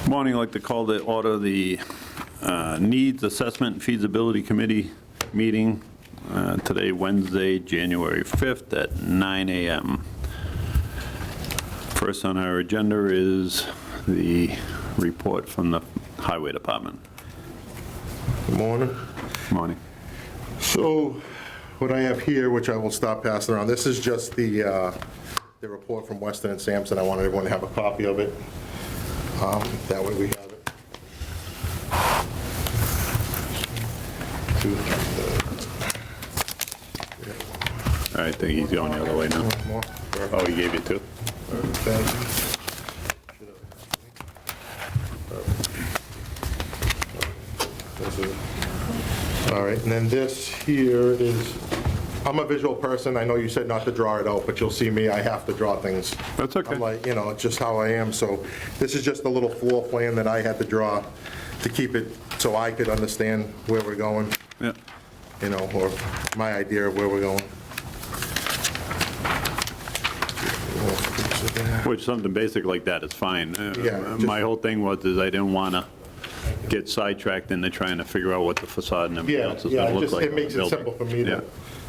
Morning, I'd like to call to order the Needs Assessment and Feasibility Committee meeting today, Wednesday, January 5th at 9 a.m. First on our agenda is the report from the Highway Department. Good morning. Morning. So what I have here, which I will stop passing around, this is just the report from Weston and Sampson. I wanted everyone to have a copy of it. That way we have it. All right, I think he's going the other way now. One more. Oh, he gave you two? Thank you. All right, and then this here is, I'm a visual person. I know you said not to draw it out, but you'll see me, I have to draw things. That's okay. I'm like, you know, it's just how I am. So this is just a little floor plan that I had to draw to keep it so I could understand where we're going, Yeah. you know, or my idea of where we're going. Which something basic like that is fine. Yeah, My whole thing was I didn't want to get sidetracked into trying to figure out what the facade and everything Yeah, else is yeah, going to it look just, like. it makes it simple for me Yeah. to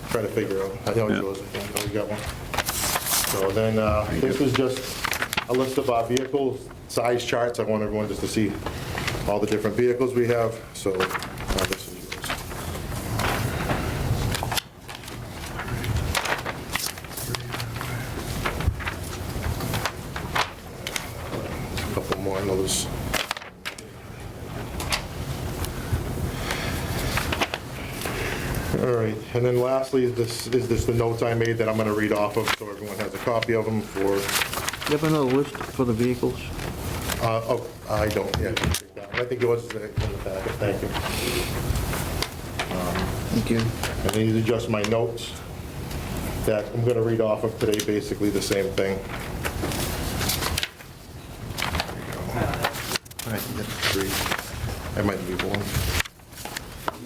try to figure out. I know Yeah. yours, I think, oh, we got one. So then, this is just a list of our vehicles, size charts. I want everyone just to see all the different vehicles we have, so this is yours. A couple more, I know there's. All right, and then lastly, this is the notes I made that I'm going to read off of, so everyone has a copy of them for, You have another list for the vehicles? oh, I don't, yeah. I think yours is in the packet, thank you. Thank you. And these are just my notes that I'm going to read off of today, basically the same thing. I can get three. I might need one.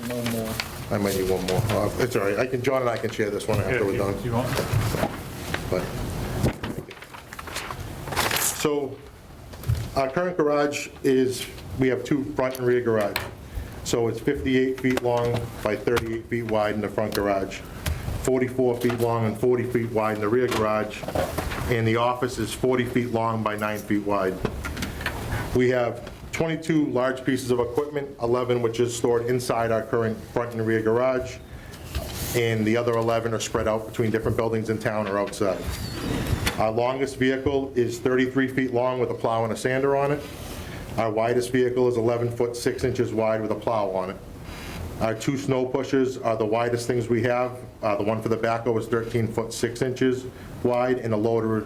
No more. I might need one more. It's all right, John and I can share this one after we're done. You want? But, so, our current garage is, we have two front and rear garage. So it's 58 feet long by 38 feet wide in the front garage, 44 feet long and 40 feet wide in the rear garage, and the office is 40 feet long by 9 feet wide. We have 22 large pieces of equipment, 11 which is stored inside our current front and rear garage, and the other 11 are spread out between different buildings in town or outside. Our longest vehicle is 33 feet long with a plow and a sander on it. Our widest vehicle is 11 foot 6 inches wide with a plow on it. Our two snow pushers are the widest things we have. The one for the backhoe is 13 foot 6 inches wide, and the loader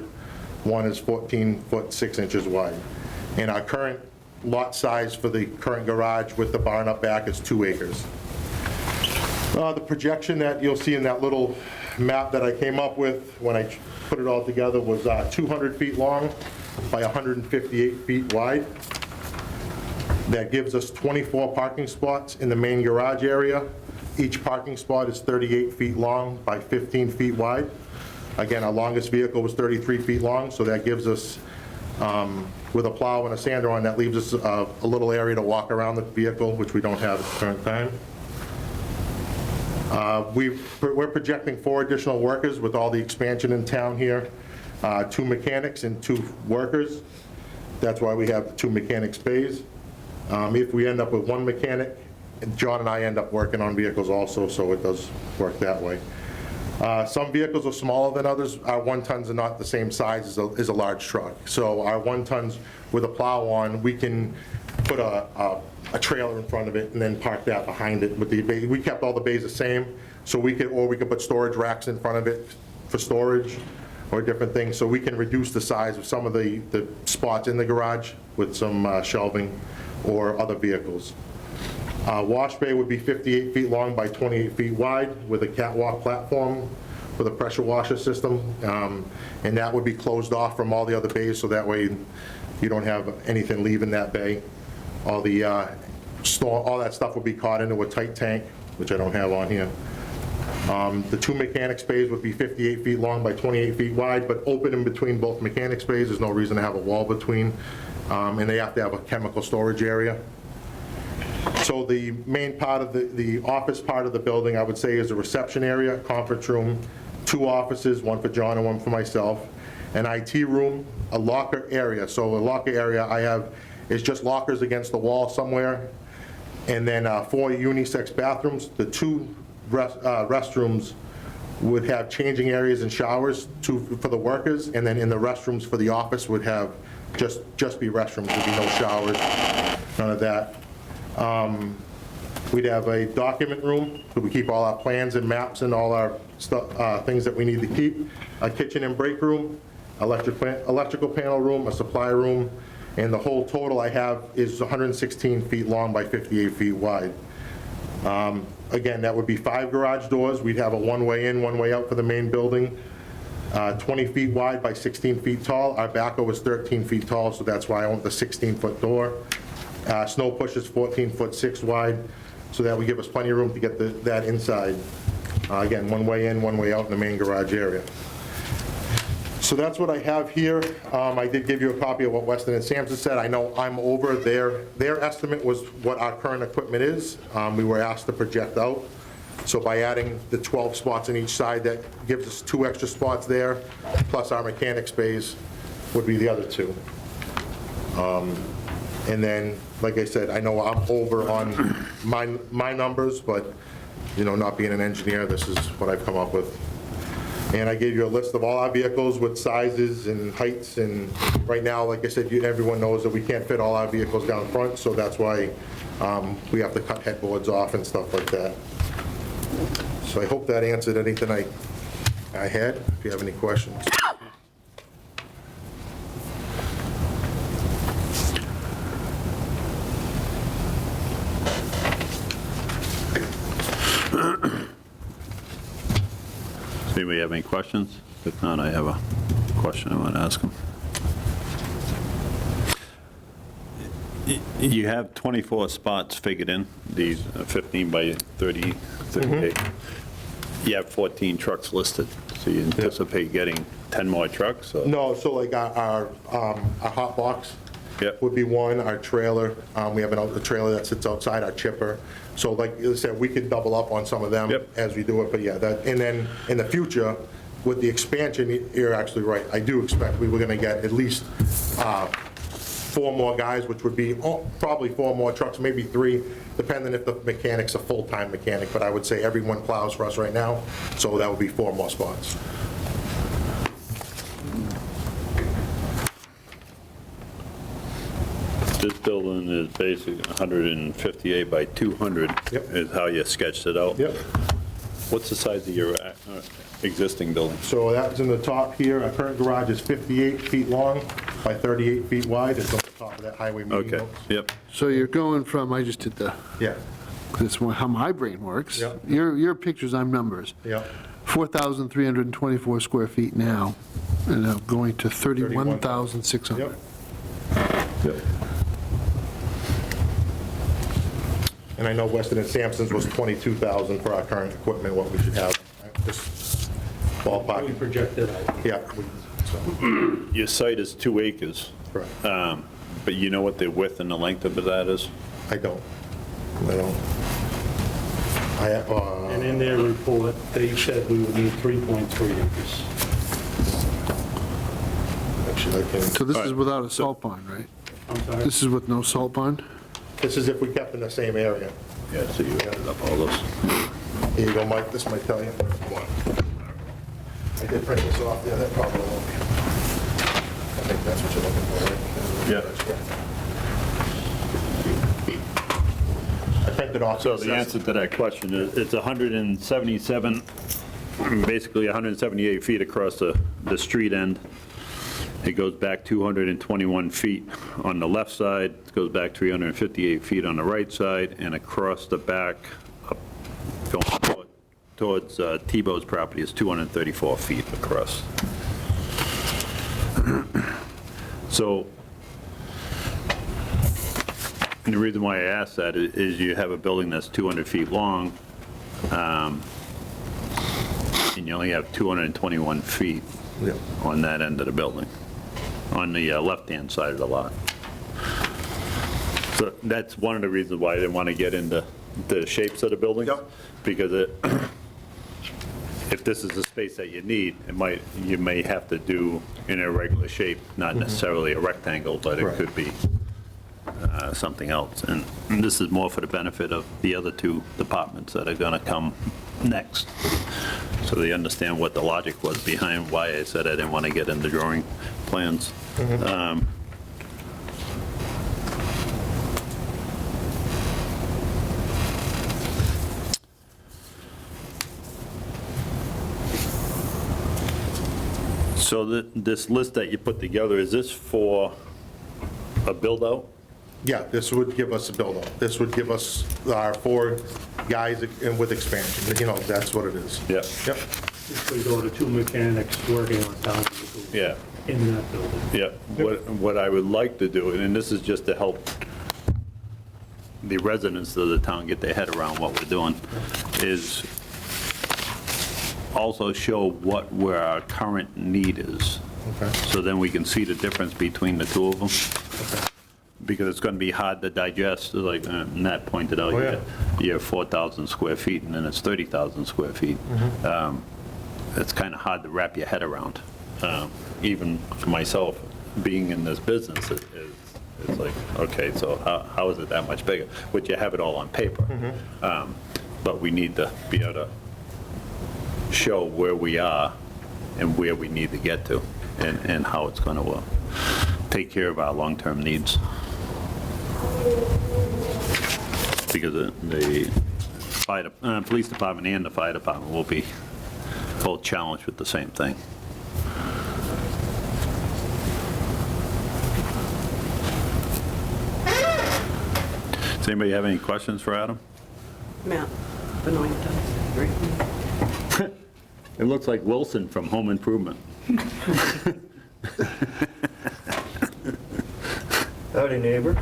one is 14 foot 6 inches wide. And our current lot size for the current garage with the barn up back is 2 acres. The projection that you'll see in that little map that I came up with when I put it all together was 200 feet long by 158 feet wide. That gives us 24 parking spots in the main garage area. Each parking spot is 38 feet long by 15 feet wide. Again, our longest vehicle was 33 feet long, so that gives us, with a plow and a sander on, that leaves us a little area to walk around the vehicle, which we don't have at the current time. We're projecting 4 additional workers with all the expansion in town here, 2 mechanics and 2 workers. That's why we have 2 mechanics bays. If we end up with 1 mechanic, John and I end up working on vehicles also, so it does work that way. Some vehicles are smaller than others. Our 1-tons are not the same size as a large truck. So our 1-tons with a plow on, we can put a trailer in front of it and then park that behind it with the bay. We kept all the bays the same, so we could put storage racks in front of it for storage or different things, so we can reduce the size of some of the spots in the garage with some shelving or other vehicles. Wash bay would be 58 feet long by 28 feet wide with a catwalk platform with a pressure washer system, and that would be closed off from all the other bays, so that way you don't have anything leaving that bay. All that stuff would be caught into a tight tank, which I don't have on here. The 2 mechanics bays would be 58 feet long by 28 feet wide, but open in between both mechanics bays. There's no reason to have a wall between. and they have to have a chemical storage area. So the main part of the office part of the building, I would say, is a reception area, conference room, 2 offices, one for John and one for myself, an IT room, a locker area. So a locker area I have is just lockers against the wall somewhere, and then 4 unisex bathrooms. The 2 restrooms would have changing areas and showers for the workers, and then in the restrooms for the office would have just be restrooms, there'd be no showers, none of that. We'd have a document room, so we keep all our plans and maps and all our stuff, things that we need to keep, a kitchen and break room, electrical panel room, a supply room, and the whole total I have is 116 feet long by 58 feet wide. Again, that would be 5 garage doors. We'd have a one-way in, one-way out for the main building, 20 feet wide by 16 feet tall. Our backhoe is 13 feet tall, so that's why I want the 16-foot door. Snow push is 14-foot 6 wide, so that would give us plenty of room to get that inside. Again, one way in, one way out in the main garage area. So that's what I have here. I did give you a copy of what Weston and Sampson said. I know I'm over. Their estimate was what our current equipment is. We were asked to project out. So by adding the 12 spots on each side, that gives us 2 extra spots there, plus our mechanics bays would be the other 2. And then, like I said, I know I'm over on my numbers, but, you know, not being an engineer, this is what I've come up with. And I gave you a list of all our vehicles with sizes and heights, and right now, like I said, everyone knows that we can't fit all our vehicles down front, so that's why we have to cut headboards off and stuff like that. So I hope that answered anything I had. If you have any questions. Does anybody have any questions? If not, I have a question I want to ask them. You have 24 spots figured in, these 15 by 30, 38. You have 14 trucks listed, so you anticipate getting 10 more trucks? Or? No, so like our hot box Yep. would be one, our trailer, we have a trailer that sits outside, our chipper. So like I said, we could double up on some of them Yep. as we do it, but yeah, and then in the future, with the expansion, you're actually right. I do expect we were gonna get at least 4 more guys, which would be probably 4 more trucks, maybe 3, depending if the mechanic's a full-time mechanic, but I would say everyone plows for us right now, so that would be 4 more spots. This building is basically 158 by 200 Yep. is how you sketched it out. Yep. What's the size of your existing building? So that's in the top here. Our current garage is 58 feet long by 38 feet wide. It's on the top of that highway meeting Okay, notes. yep. So you're going from, I just did Yeah, this one, how my brain works. Yep. Your pictures, I'm numbers. yeah. 4,324 square feet now, and now going to 31,600. Yep. And I know Weston and Sampson's was 22,000 for our current equipment, what we should have. Just We ballpark. projected out. Yeah. Your site is 2 acres, Correct. but you know what the width and the length of that is? I don't. I have, And in their report, they said we would need 3.3 acres. actually, I can, So this is Alright. without a salt pond, right? I'm sorry? This is with no salt pond? this is if we kept in the same area. Yeah, so you added up all those. Here you go, Mike, this might tell you. I did print this off, yeah, that probably won't be. I think that's what you're looking for, right? Yeah. I printed off. So the answer to that question is, it's 177, basically 178 feet across the street end. It goes back 221 feet on the left side, it goes back 358 feet on the right side, and across the back, up going towards Tebow's property is 234 feet across. So, and the reason why I asked that is you have a building that's 200 feet long, and you only have 221 feet Yeah. on that end of the building, on the left-hand side of the lot. So that's one of the reasons why I didn't want to get into the shapes of the buildings. Yep. Because if this is the space that you need, you may have to do in a regular shape, not necessarily a rectangle, but it Right. could be something else. And this is more for the benefit of the other two departments that are going to come next. So they understand what the logic was behind why I said I didn't want to get into drawing plans. So this list that you put together, is this for a build-out? Yeah, this would give us a build-up. This would give us our 4 guys and with expansion, you know, that's what it is. Yeah. Yep. So you go to 2 mechanics working on top of the Yeah. in that building. Yeah, what I would like to do, and this is just to help the residents of the town get their head around what we're doing, is also show where our current need is. Okay. So then we can see the difference between the two of them. Because it's going to be hard to digest, like Nat pointed out, Oh, yeah. you have 4,000 square feet and then it's 30,000 square feet. It's kind of hard to wrap your head around. Even for myself, being in this business, it's like, okay, so how is it that much bigger? Which you have it all on paper. But we need to be able to show where we are and where we need to get to and how it's going to take care of our long-term needs. Because the police department and the fire department will be both challenged with the same thing. Does anybody have any questions for Adam? Matt Benoit does. Great. It looks like Wilson from Home Improvement. Howdy, neighbor.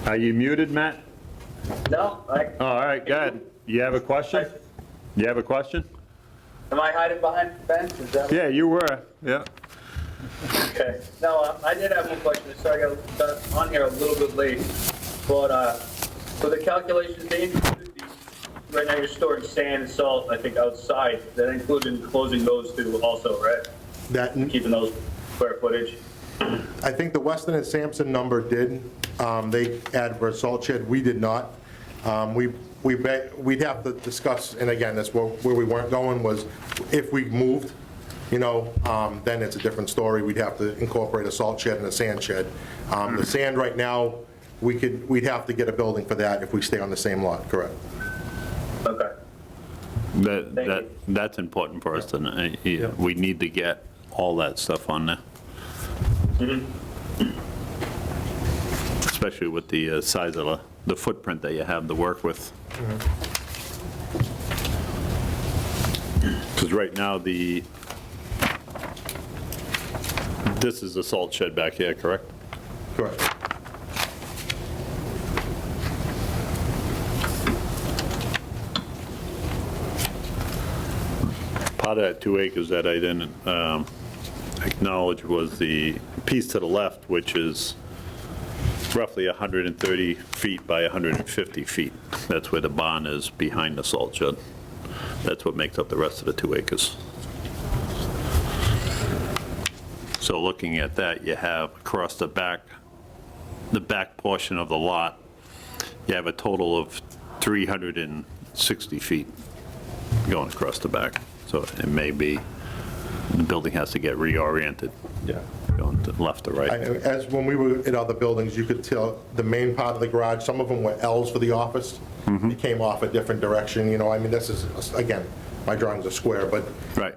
Are you muted, Matt? No, Oh, all right, go ahead. You have a question? You have a question? am I hiding behind the fence? Is that Yeah, you were, yeah. okay? No, I did have one question. Sorry, I got on here a little bit late. But for the calculations, they included right now you're storing sand and salt, I think, outside. That included closing those two also, right? That, Keeping those square footage. I think the Weston and Sampson number did, they added for a salt shed, we did not. We'd have to discuss, and again, that's where we weren't going, was if we moved, you know, then it's a different story. We'd have to incorporate a salt shed and a sand shed. The sand right now, we'd have to get a building for that if we stay on the same lot, correct? Okay. That's important for us to know. We need to get all that stuff on there. Especially with the size of the footprint that you have to work with. Because right now, this is the salt shed back here, correct? Correct. Part of that 2 acres that I didn't acknowledge was the piece to the left, which is roughly 130 feet by 150 feet. That's where the barn is behind the salt shed. That's what makes up the rest of the 2 acres. So looking at that, you have across the back portion of the lot, you have a total of 360 feet going across the back. So it may be, the building has to get reoriented, Yeah. going to left or right. As when we were in other buildings, you could tell the main part of the garage, some of them were Ls for the office. It came off a different direction, you know, I mean, this is, again, my drawings are square, but Right.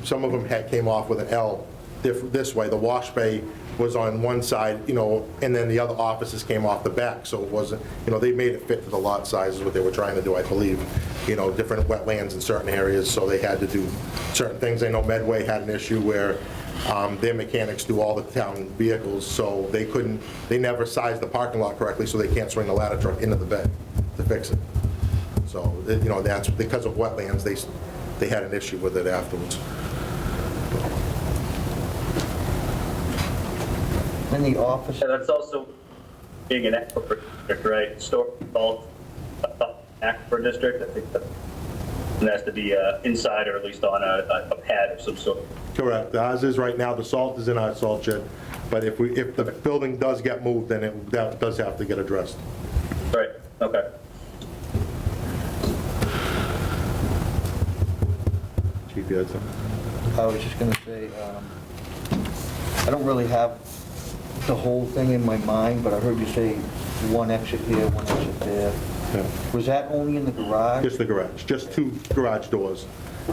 some of them came off with an L this way. The wash bay was on one side, you know, and then the other offices came off the back, so it wasn't, you know, they made it fit to the lot sizes, what they were trying to do, I believe. You know, different wetlands in certain areas, so they had to do certain things. I know Medway had an issue where their mechanics do all the town vehicles, so they never sized the parking lot correctly, so they can't swing the ladder truck into the bed to fix it. So, you know, that's because of wetlands, they had an issue with it afterwards. In the office, Yeah, that's also, being an aquifer district, right? Store salt, aquifer district, I think that it has to be inside or at least on a pad of some sort. Correct. Ours is right now, the salt is in our salt shed, but if the building does get moved, then that does have to get addressed. Right, okay. Chief, you had something? I was just gonna say, I don't really have the whole thing in my mind, but I heard you say one exit here, one exit there. Yeah. Was that only in the garage? Just the garage, just 2 garage doors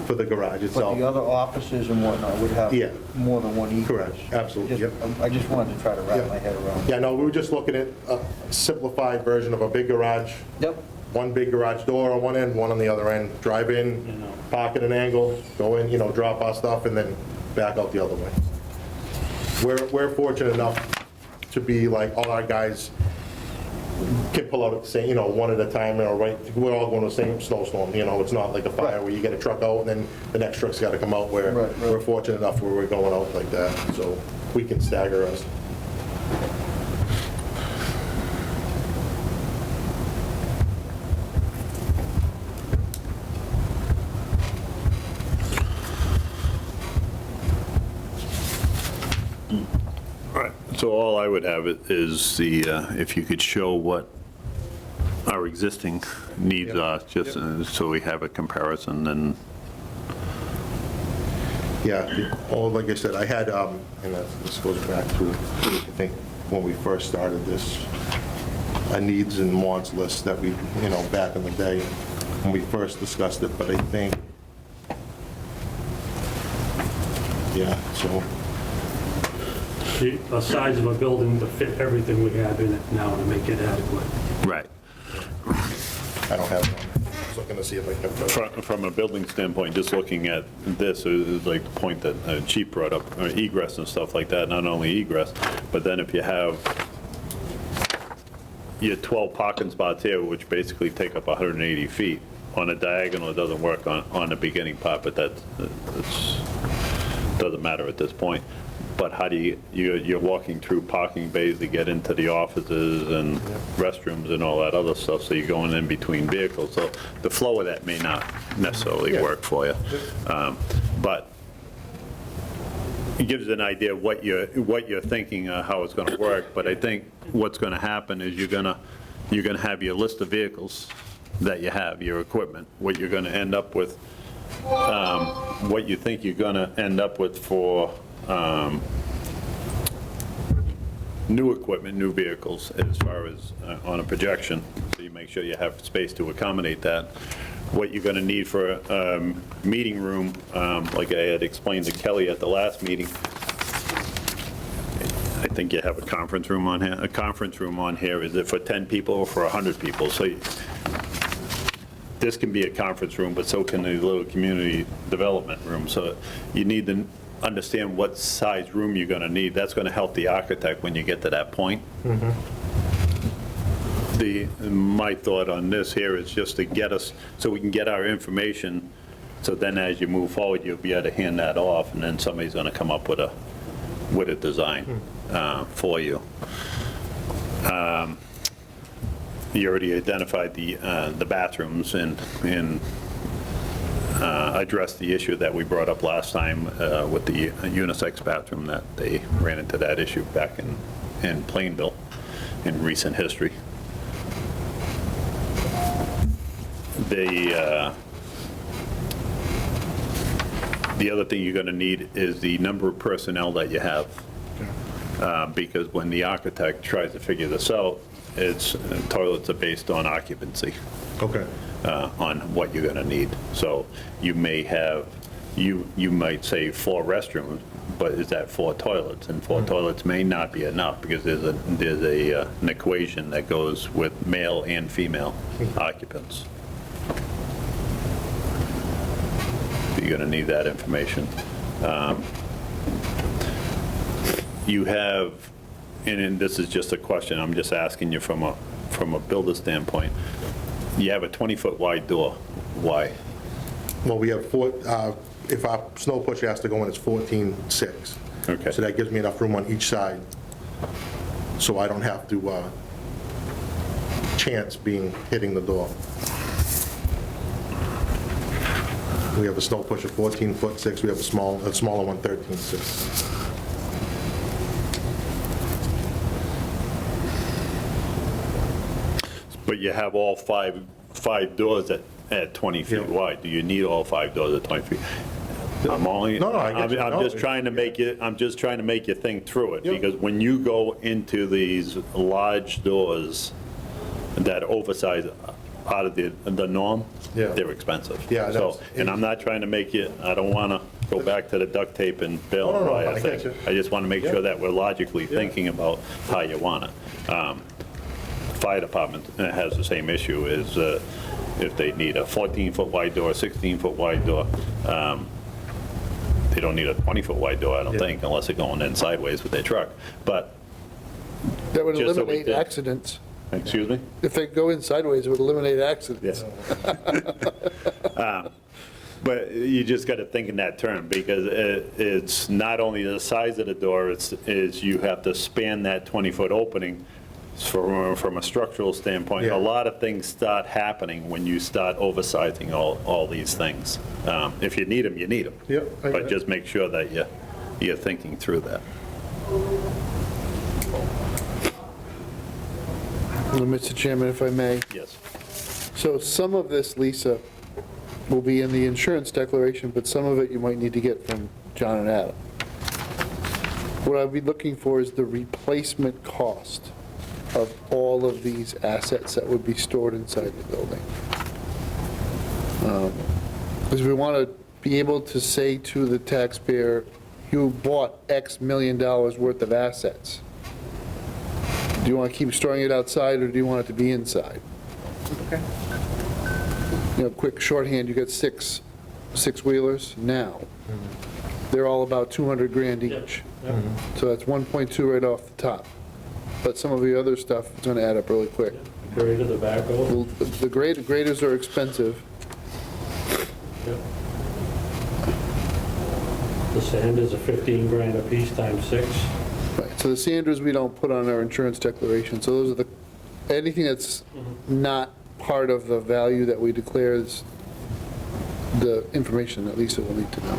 for the garage But itself. the other offices and whatnot would have Yeah. more than one egress? Correct, absolutely, Just- yep. I just wanted to try to wrap Yeah. my head around. Yeah, no, we were just looking at a simplified version of a big garage. Yep. One big garage door on one end, one on the other end. Drive in, park at an angle, go in, drop our stuff, and then back out the other way. We're fortunate enough to be like, all our guys can pull out at the same, one at a time, right? We're all going to the same snowstorm, it's not like a fire where you get a truck out and then the next truck's got to come out, where Right. we're fortunate enough where we're going out like that, so we can stagger us. Right. So all I would have is if you could show what our existing needs are, just so we have a comparison, then, Yeah, like I said, I had, and this goes back to, I think, when we first started this, a needs and wants list that we, back in the day, when we first discussed it, but I think, yeah, so, The size of a building to fit everything we have in it now to make it adequate. right. I don't have one. I was looking to see if I can. From a building standpoint, just looking at this, is like the point that Chief brought up, egress and stuff like that, not only egress, but then if you have your 12 parking spots here, which basically take up 180 feet, on a diagonal, it doesn't work on the beginning part, but that's doesn't matter at this point. But how do you're walking through parking bays to get into the offices and restrooms and all that other stuff, so you're going in between vehicles, so the flow of that may not necessarily work for you. But it gives an idea of what you're thinking, how it's gonna work, but I think what's gonna happen is you're gonna have your list of vehicles that you have, your equipment, what you're gonna end up with, what you think you're gonna end up with for new equipment, new vehicles, as far as on a projection, so you make sure you have space to accommodate that. What you're going to need for a meeting room, like I had explained to Kelly at the last meeting, I think you have a conference room on here. A conference room on here, is it for 10 people or for 100 people? So this can be a conference room, but so can the little community development room. So you need to understand what size room you're going to need. That's going to help the architect when you get to that point. My thought on this here is just to get us, so we can get our information, so then as you move forward, you'll be able to hand that off, and then somebody's going to come up with a design for you. You already identified the bathrooms and addressed the issue that we brought up last time with the unisex bathroom, that they ran into that issue back in Plainville in recent history. The other thing you're going to need is the number of personnel that you have, because when the architect tries to figure this out, toilets are based on occupancy. Okay. On what you're going to need. So you may have, you might say 4 restrooms, but is that 4 toilets? And 4 toilets may not be enough, because there's an equation that goes with male and female occupants. You're going to need that information. You have, and this is just a question, I'm just asking you from a builder standpoint, you have a 20-foot wide door. Why? Well, we have 4, if our snow pusher has to go in, it's 14.6. Okay. So that gives me enough room on each side, so I don't have to chance being hitting the door. We have a snow pusher 14'6", we have a smaller one 13'6". But you have all five doors at 20 feet Yeah. wide. Do you need all 5 doors at 20 feet? I'm only, No, I get you. I'm No, just trying to make you, I'm just trying to make you think through it, Yeah. because when you go into these large doors that are oversized out of the norm, Yeah. they're expensive. Yeah, So, that's- and I'm not trying to make you, I don't want to go back to the duct tape and bail No, and no, wire I get thing. you. I just want to make Yeah. sure that we're logically Yeah. thinking about how you want it. Fire department has the same issue, is if they need a 14-foot wide door, 16-foot wide door, they don't need a 20-foot wide door, I don't Yeah. think, unless they're going in sideways with their truck. But, That would Just so we eliminate did. accidents. excuse me? If they go in sideways, it would eliminate accidents. Yes. But you just got to think in that term, because it's not only the size of the door, is you have to span that 20-foot opening from a structural standpoint. Yeah. A lot of things start happening when you start oversizing all these things. If you need them, you need them. Yep, I get But it. just make sure that you're thinking through that. Mr. Chairman, if I may. Yes. So some of this, Lisa, will be in the insurance declaration, but some of it you might need to get from John and Adam. What I'd be looking for is the replacement cost of all of these assets that would be stored inside the building. Because we want to be able to say to the taxpayer, you bought X million dollars worth of assets. Do you want to keep storing it outside, or do you want it to be inside? Okay. Quick shorthand, you got six wheelers now. They're all about 200 grand each. So that's 1.2 right off the top. But some of the other stuff is going to add up really quick. Grader, the backhoe. The graders are expensive. Yep. The sand is a 15 grand a piece times 6. Right, so the Sanders we don't put on our insurance declaration, so those are anything that's not part of the value that we declare is the information that Lisa will need to know.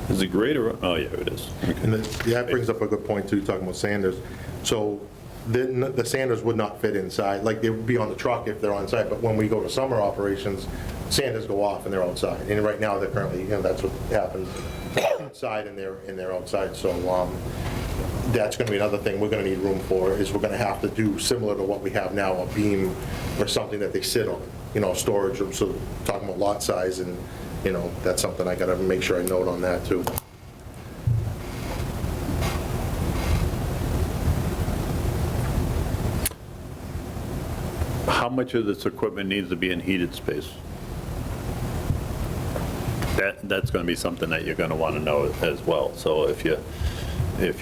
Is it greater? Oh, yeah, it is. And that brings up a good point too, talking about Sanders. So the Sanders would not fit inside, like they would be on the truck if they're on site, but when we go to summer operations, Sanders go off and they're outside. And right now, they're currently, that's what happens, inside and they're outside. So that's going to be another thing we're going to need room for, is we're going to have to do similar to what we have now, a beam or something that they sit on, storage room. So talking about lot size, and, that's something I got to make sure I note on that too. How much of this equipment needs to be in heated space? That's going to be something that you're going to want to know as well. So if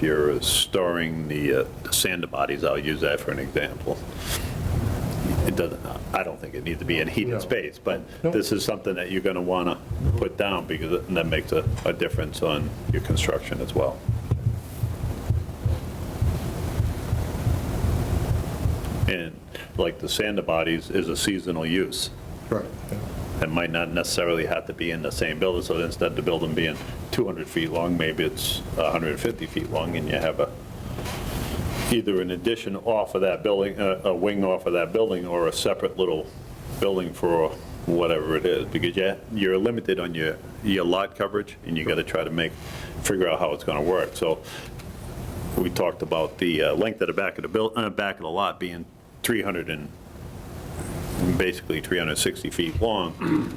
you're storing the sander bodies, I'll use that for an example. It doesn't, I don't think it needs to be in heated No. space, but No. this is something that you're going to want to put down, because that makes a difference on your construction as well. And like the sander bodies is a seasonal use. Right. It might not necessarily have to be in the same building, so instead of the building being 200 feet long, maybe it's 150 feet long, and you have either an addition off of that building, a wing off of that building, or a separate little building for whatever it is, because you're limited on your lot coverage, and you got to try to figure out how it's going to work. So we talked about the length of the back of the lot being basically 360 feet long,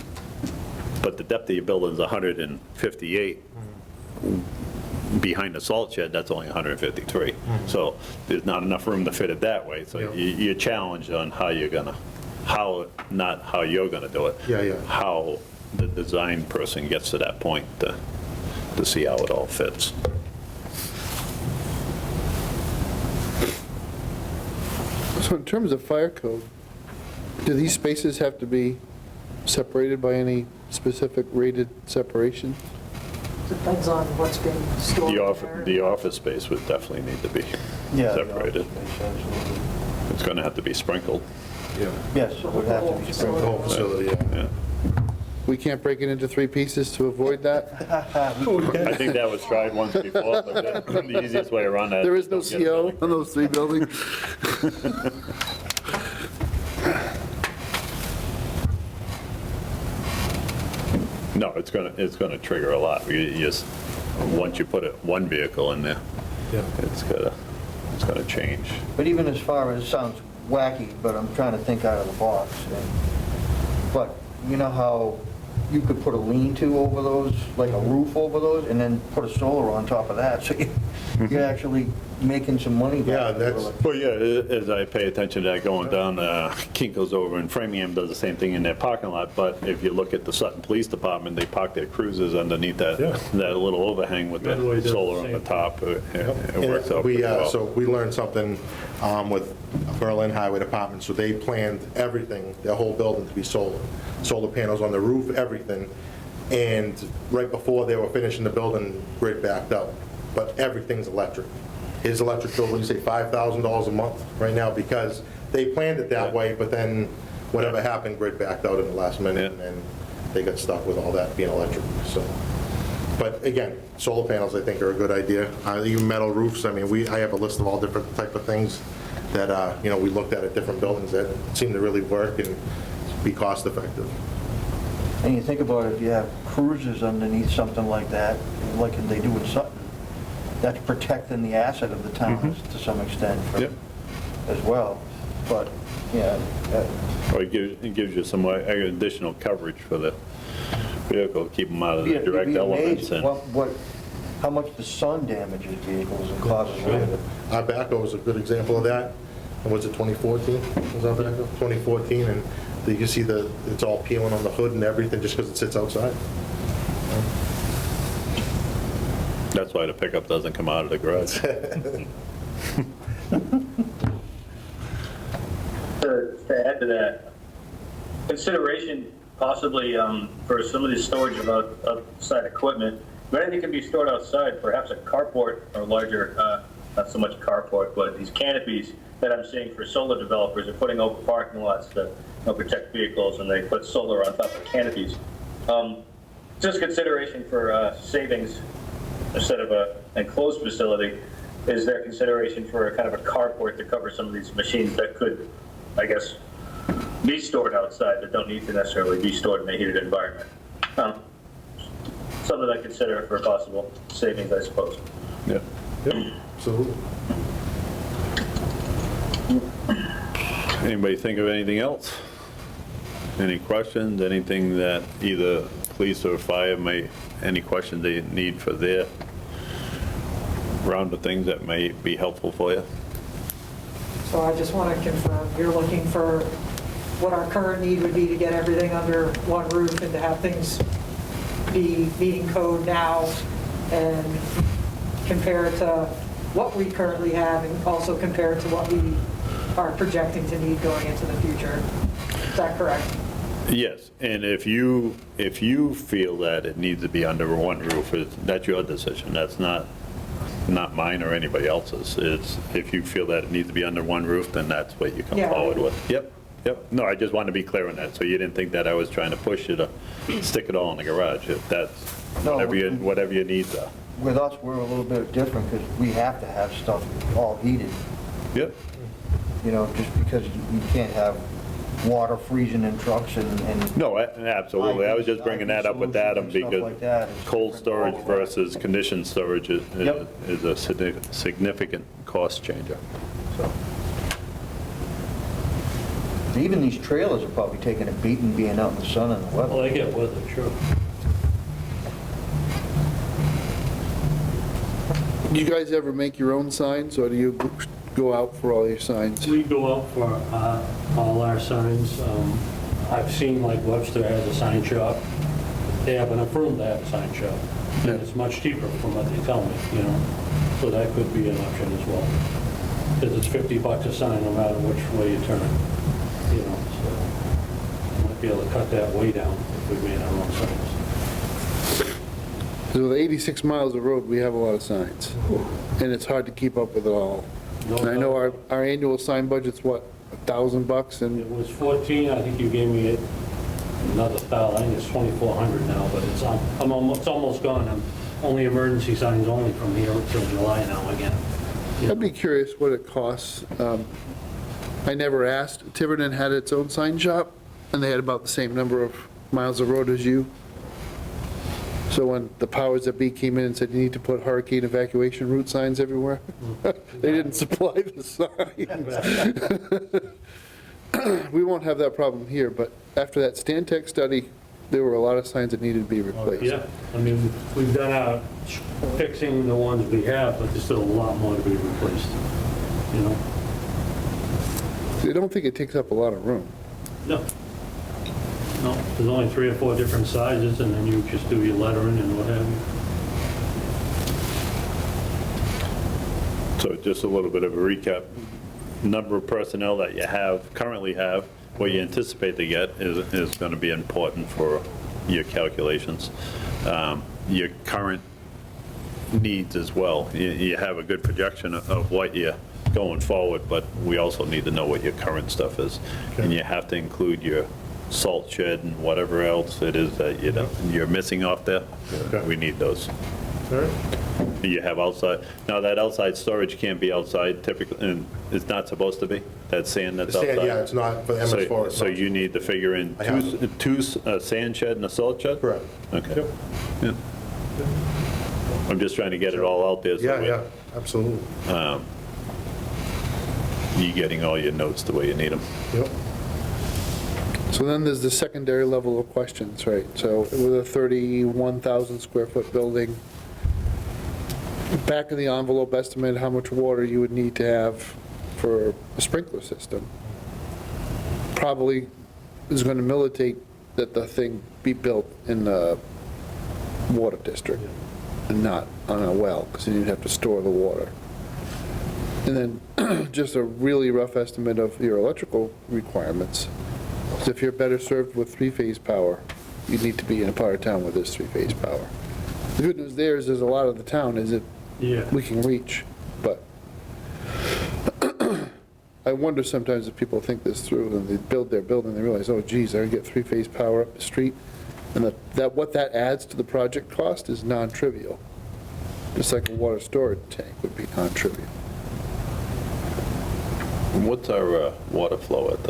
but the depth of your building is 158. Behind the salt shed, that's only 153. So there's not enough room to fit it that way. So Yeah. you're challenged on not how you're gonna do it. Yeah. How the design person gets to that point to see how it all fits. So in terms of fire code, do these spaces have to be separated by any specific rated separation? Depends on what's being stored there. The office space would definitely need to be Yeah, the separated. office space, absolutely. It's going to have to be sprinkled. Yes, it would have to be The sprinkled. whole facility, yeah. Yeah. We can't break it into 3 pieces to avoid that? I think that was tried once before, but the easiest way around that. There is no don't get it CO built. on those 3 buildings? No, it's gonna trigger a lot. You just, once you put one vehicle in there, it's gonna change. But even as far as, it sounds wacky, but I'm trying to think out of the box. But you know how you could put a lean-to over those, like a roof over those, and then put a solar on top of that, so you're actually making some money back. Yeah, that's- Well, yeah, as I pay attention to that going down, Kinko's over in Framingham does the same thing in their parking lot, but if you look at the Sutton Police Department, they park their cruisers underneath that little overhang with Redway the does the solar on the same. top. It And works out we, pretty well. So we learned something with Berlin Highway Department, so they planned everything, their whole building to be solar panels on the roof, everything. And right before they were finishing the building, grid backed out, but everything's electric. His electric bill, what do you say, $5,000 a month right now, because they planned it that way, but then whatever happened, grid backed out in the last minute, and then they got stuck with all that being electric, so. But again, solar panels, I think, are a good idea. Even metal roofs, I mean, I have a list of all different type of things that, we looked at different buildings that seem to really work and be cost effective. And you think about it, if you have cruisers underneath something like that, like they do in Sutton, that's protecting the asset of the town to some extent Yep. as well. But, yeah, Or it gives you some additional coverage for the vehicle, keep them out of the you'd direct be elements. amazed And how much the sun damages vehicles and causes weather. Our backhoe is a good example of that. And was it 2014? Was our backhoe? 2014, and you can see it's all peeling on the hood and everything just because it sits outside. That's why the pickup doesn't come out of the garage. To add to that, consideration possibly for some of the storage of outside equipment, but anything can be stored outside, perhaps a carport or larger, not so much carport, but these canopies that I'm seeing for solar developers are putting over parking lots to protect vehicles, and they put solar on top of canopies. Just consideration for savings instead of an enclosed facility. Is there consideration for a kind of a carport to cover some of these machines that could, I guess, be stored outside that don't need to necessarily be stored in a heated environment? Something I consider for possible savings, I suppose. Yeah. Absolutely. Anybody think of anything else? Any questions, anything that either police or fire any questions they need for their round of things that may be helpful for you? So I just want to confirm, you're looking for what our current need would be to get everything under one roof and to have things be meeting code now, and compare it to what we currently have, and also compare it to what we are projecting to need going into the future. Is that correct? Yes, and if you feel that it needs to be under one roof, that's your decision. That's not mine or anybody else's. It's, if you feel that it needs to be under one roof, then that's what you come Yeah. forward with. Yep. No, I just wanted to be clear on that, so you didn't think that I was trying to push you to stick it all in the garage. If that's No, whatever your needs are. With us, we're a little bit different because we have to have stuff all heated, Yep. just because you can't have water freezing in trucks and No, absolutely. I was just bringing that up with Adam Stuff because like that is cold different. storage versus conditioned storage Yep. is a significant cost changer. So, even these trailers are probably taking a beating being out in the sun and the Well, weather. they get weather, sure. Do you guys ever make your own signs, or do you go out for all your signs? We go out for all our signs. I've seen like Webster has a sign shop. They haven't approved to have a sign shop. And it's much cheaper from what they tell me, So that could be an option as well. Because it's $50 a sign no matter which way you turn it, So might be able to cut that way down if we made our own signs. So with 86 miles of road, we have a lot of signs, and it's hard to keep up with it all. No And I know doubt. our annual sign budget's what, $1,000, and It was 14, I think you gave me another 1,000, I think it's 2,400 now, but it's almost gone. I'm only emergency signs only from here until July now again. I'd be curious what it costs. I never asked. Tiverton had its own sign shop, and they had about the same number of miles of road as you. So when the powers that be came in and said you need to put hurricane evacuation route signs everywhere, they didn't supply the signs. We won't have that problem here, but after that Stantec study, there were a lot of signs that needed to be replaced. Yeah, I mean, we've done our fixing the ones we have, but there's still a lot more to be replaced, you know? I don't think it takes up a lot of room. No. No, there's only 3 or 4 different sizes, and then you just do your lettering and what have you. So just a little bit of a recap. Number of personnel that you currently have, what you anticipate to get is going to be important for your calculations. Your current needs as well. You have a good projection of what you're going forward, but we also need to know what your current stuff is. And you have to include your salt shed and whatever else it is that you're missing off there. We need those. All right. You have outside, now that outside storage can't be outside typically, and it's not supposed to be, that sand that's The sand, outside? yeah, it's not for MS4. So it's so not. you need to figure in I have two sand shed and a salt shed? Correct. Okay. Yep. Yeah. I'm just trying to get it all out there. So Yeah, we- yeah, absolutely. You getting all your notes the way you need them. Yep. So then there's the secondary level of questions, right? So with a 31,000 square foot building, back of the envelope estimate how much water you would need to have for a sprinkler system. Probably is going to militate that the thing be built in the water district and not on a well, because then you'd have to store the water. And then just a really rough estimate of your electrical requirements. Because if you're better served with three-phase power, you need to be in a part of town where there's three-phase power. The good news there is there's a lot of the town is that Yeah. we can reach, but I wonder sometimes if people think this through and they build their building, they realize, oh geez, I can get three-phase power up the street. And that what that adds to the project cost is non-trivial. Just like a water storage tank would be non-trivial. And what's our water flow at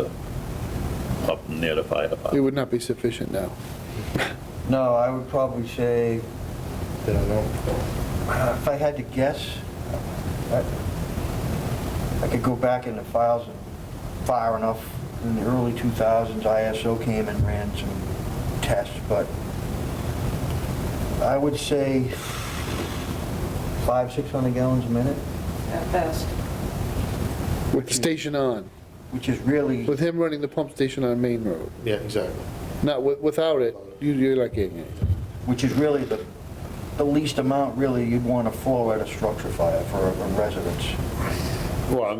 up near the fire It department? would not be sufficient now. No, I would probably say, They don't know. if I had to guess, I could go back in the files and far enough. In the early 2000s, ISO came and ran some tests, but I would say 500-600 gallons a minute, At best. With the station on, which is really, with him running the pump station on Main Road. Yeah, exactly. Not, without it, you're not getting anything. which is really the least amount really you'd want to flow at a structure fire for a residence. Well,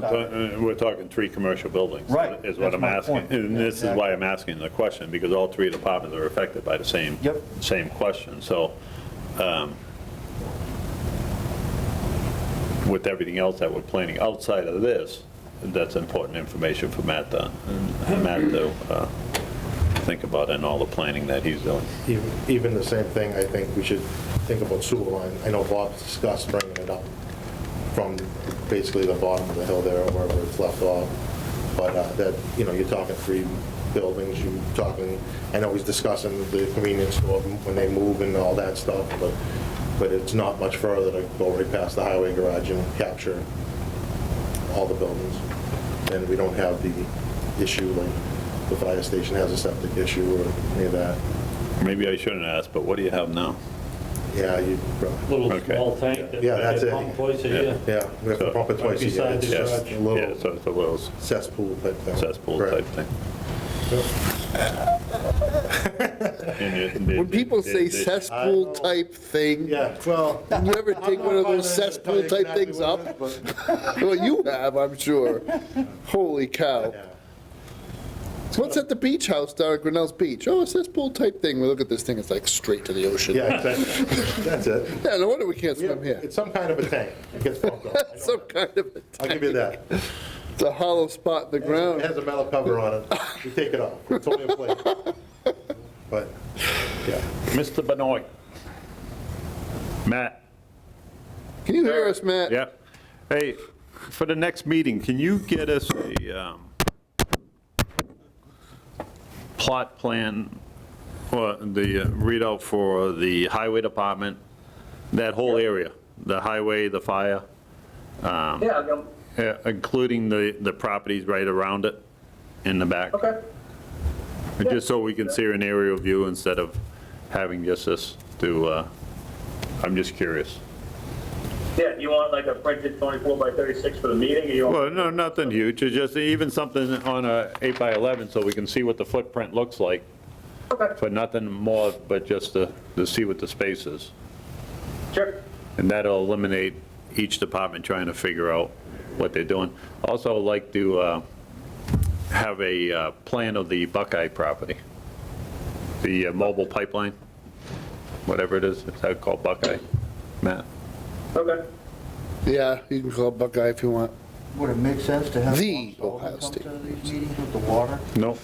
we're talking 3 commercial buildings. Right, Is what that's I'm my asking. point. And this is why I'm asking the question, because all 3 departments are affected by the same. Yep. Same question. So with everything else that we're planning outside of this, that's important information for Matt to think about in all the planning that he's doing. Even the same thing, I think we should think about sewer line. I know Bob's discussed bringing it up from basically the bottom of the hill there, or wherever it's left off. But that, you're talking 3 buildings, you're talking, I know he's discussing the convenience store when they move and all that stuff, but it's not much further to go right past the highway garage and capture all the buildings. And we don't have the issue like the fire station has a septic issue or any of that. Maybe I shouldn't ask, but what do you have now? Yeah, you, Little Okay. small tank that Yeah, that's it. pump twice a Yeah. year. yeah, we have to pump it twice a year. Beside It's the just garage. a Yeah, little so it's a little cesspool type thing. cesspool Correct. type thing. When people say cesspool type thing, Yeah, well. you ever take one of those cesspool type things up? Well, you have, I'm sure. Holy cow. Yeah. What's at the beach house down at Grinnell's Beach? Oh, it's this pool type thing. We look at this thing, it's like straight to the ocean. Yeah, exactly. That's it. Yeah, no wonder we can't swim here. It's some kind of a tank. It gets pumped up. I know Some that. kind of a I'll give you that. It's a hollow spot in the It ground. has a metal cover on it. You take it off. It's only a plate. But, yeah. Mr. Benoit. Matt? Can you hear us, Matt? Yeah. Hey, for the next meeting, can you get us a plot plan, or the readout for the highway department, that whole area, the highway, the fire, Yeah, including the properties right around it in the back? okay. Just so we can see an aerial view instead of having just this to, I'm just curious. Yeah, you want like a printed 24 by 36 for the meeting, or you want? Well, no, nothing huge, it's just even something on a 8 by 11 so we can see what the footprint looks like, Okay, but nothing more, but just to see what the space is. sure. And that'll eliminate each department trying to figure out what they're doing. Also, I'd like to have a plan of the Buckeye property, the mobile pipeline, whatever it is that called Buckeye, Matt? Okay. Yeah, you can call it Buckeye if you want. Would it make sense to have The Bob Ohio Sullivan State come to these meetings with the water? No,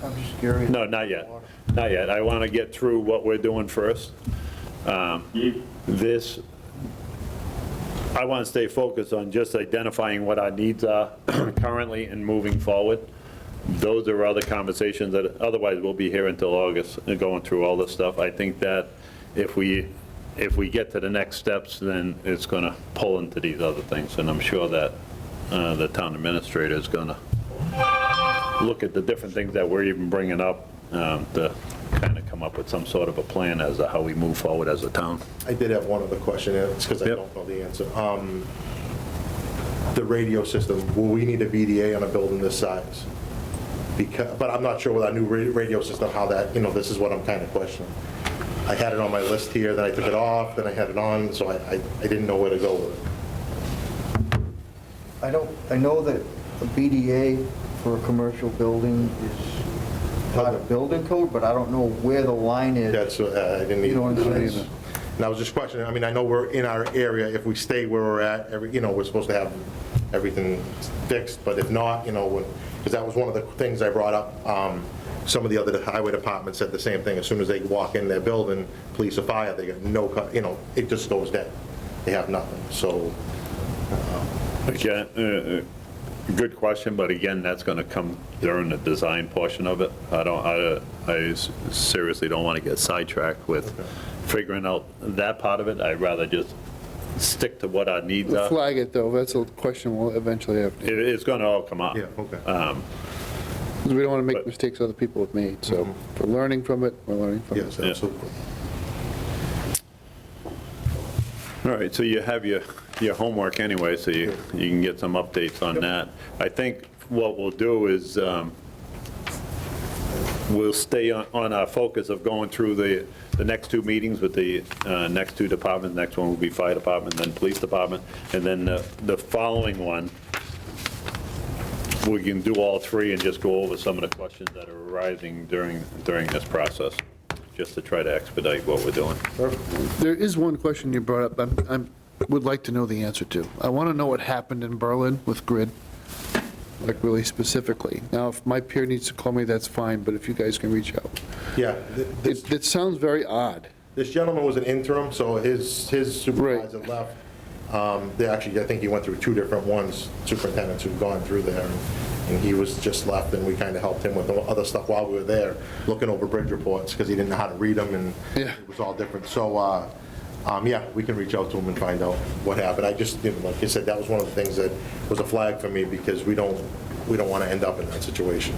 I'm just curious. no, not yet, not yet. I want to get through what we're doing first. This, I want to stay focused on just identifying what our needs are currently and moving forward. Those are other conversations that otherwise we'll be here until August and going through all this stuff. I think that if we get to the next steps, then it's going to pull into these other things. And I'm sure that the town administrator is going to look at the different things that we're even bringing up to kind of come up with some sort of a plan as to how we move forward as a town. I did have one other question, and it's because I Yep. don't know the answer. The radio system, will we need a VDA on a building this size? Because, but I'm not sure with our new radio system how that, this is what I'm kind of questioning. I had it on my list here, then I took it off, then I had it on, so I didn't know where to go with it. I know that a BDA for a commercial building is part of building code, but I don't know where the line is. That's, I didn't You know what I'm need. saying? And I was just questioning, I mean, I know we're in our area, if we stay where we're at, we're supposed to have everything fixed, but if not, because that was one of the things I brought up. Some of the other highway departments said the same thing. As soon as they walk in their building, police or fire, they got no, it just goes dead. They have nothing, so. Again, good question, but again, that's going to come during the design portion of it. I seriously don't want to get sidetracked with figuring out that part of it. I'd rather just stick to what our needs are. Flag it, though, that's a question we'll eventually have to, It's going to all come up. Yeah, okay. because we don't want to make But- mistakes other people have made, so if we're learning from it, we're learning from it. Yes, absolutely. All right, so you have your homework anyway, so you can get some updates on that. I think what we'll do is we'll stay on our focus of going through the next two meetings with the next two departments. Next one will be fire department, then police department, and then the following one, we can do all three and just go over some of the questions that are arising during this process, just to try to expedite what we're doing. There is one question you brought up I would like to know the answer to. I want to know what happened in Berlin with grid, like really specifically. Now, if my peer needs to call me, that's fine, but if you guys can reach out. Yeah, It sounds very odd. this gentleman was an interim, so his supervisor left. They actually, I think he went through two different ones, superintendents who've gone through there, and he was just left, and we kind of helped him with other stuff while we were there, looking over bridge reports, because he didn't know how to read them, and Yeah. it was all different. So, yeah, we can reach out to him and find out what happened. I just, like I said, that was one of the things that was a flag for me, because we don't want to end up in that situation.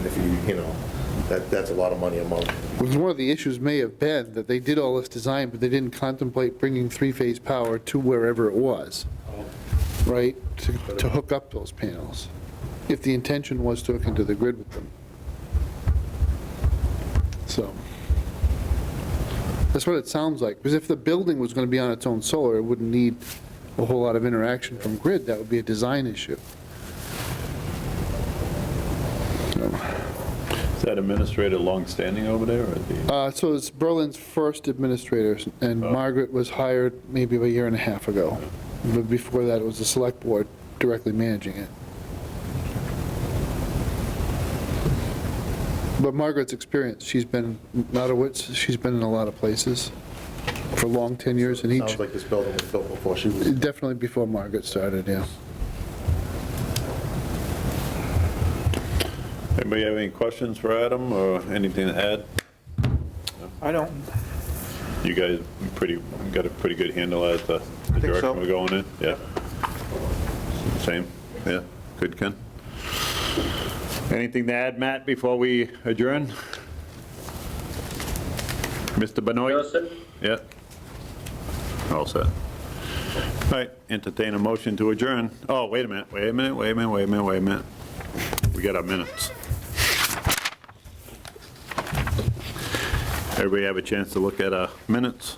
If that's a lot of money a month. Because one of the issues may have been that they did all this design, but they didn't contemplate bringing three-phase power to wherever it was, right, to hook up those panels, if the intention was to hook into the grid with them. So, that's what it sounds like, because if the building was going to be on its own solar, it wouldn't need a whole lot of interaction from grid, that would be a design issue. So, that administrator long-standing over there, or the? So it's Berlin's first administrator, and Margaret was hired maybe a year and a half ago. But before that, it was the select board directly managing it. But Margaret's experience, she's been, not a witch, she's been in a lot of places for long tenures in each. Sounds like this building was built before she was. Definitely before Margaret started, yeah. Anybody have any questions for Adam, or anything to add? I don't. You guys got a pretty good handle as the so. direction we're going in? Yeah. Same? Yeah, good, Ken? Anything to add, Matt, before we adjourn? Mr. Benoit? Joseph? Yeah. All set. All right, entertain a motion to adjourn. Oh, wait a minute. We got our minutes. Everybody have a chance to look at our minutes?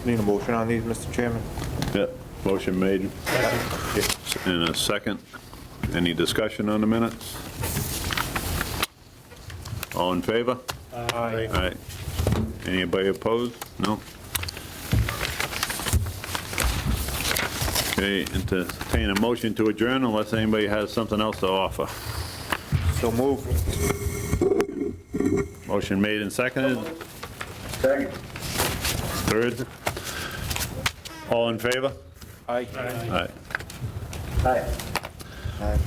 Need a motion on these, Mr. Chairman? Yeah, motion made. In a second. Any discussion on the minutes? All in favor? Aye. All right. Anybody opposed? No? Okay, entertain a motion to adjourn unless anybody has something else to offer. So move. Motion made and seconded. Second. Third. All in favor? Aye. All right. Aye. Aye.